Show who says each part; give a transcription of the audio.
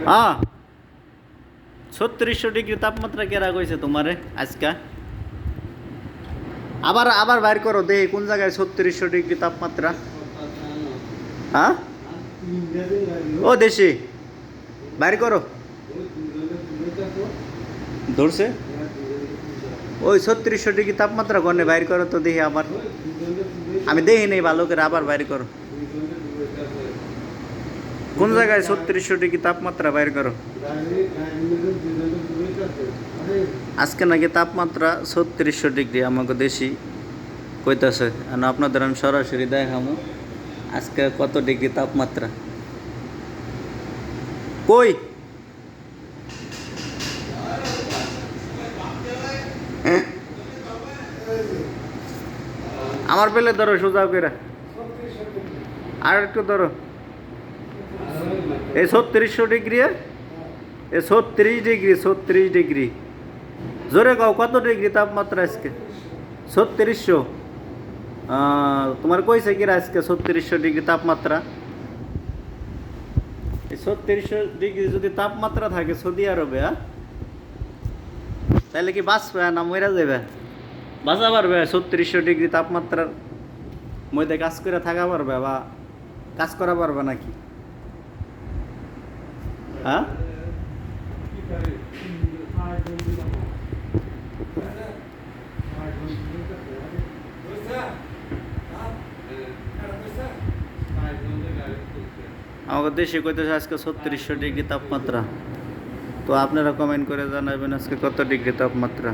Speaker 1: হ্যাঁ, 3600 ডিগ্রি তাপমাত্রা কেরা কইছে তোমারে আজকা? আবার আবার বাইর করো দেখি কোন জায়গায় 3600 ডিগ্রি তাপমাত্রা। হ্যাঁ, ও দেশি বাইর করো। ধরছে ওই 3600 ডিগ্রি তাপমাত্রা গনে বাইর করো তো দেখি আবার। আমি দেখি নেই ভালো করে, আবার বাইর করো। কোন জায়গায় 3600 ডিগ্রি তাপমাত্রা বাইর করো। আজকে নাকি তাপমাত্রা 3600 ডিগ্রি আমাকে দেশি কইতাছে। আর আপনাদের আমি সরাসরি দেখামু আজকে কত ডিগ্রি তাপমাত্রা। কই আমার পেলে ধরো সোজা করে, আর একটু ধরো। এই 3600 ডিগ্রি, এই 36 ডিগ্রি, 36 ডিগ্রি। জোরে কাও কত ডিগ্রি তাপমাত্রা আজকে? 3600। তোমার কইছে কি আজকে 3600 ডিগ্রি তাপমাত্রা? এই 3600 ডিগ্রি যদি তাপমাত্রা থাকে সৌদি আরবে, তাহলে কি বাঁচবে না মরে যাবে? বাঁচা পারবে 3600 ডিগ্রি তাপমাত্রার মধ্যে কাজ করে থাকা পারবে বা কাজ করা পারবে নাকি? হ্যাঁ, আমাদের দেশে কইতেছে আজকে 3600 ডিগ্রি তাপমাত্রা। তো আপনারা কমেন্ট করে জানাবেন আজকে কত ডিগ্রি তাপমাত্রা।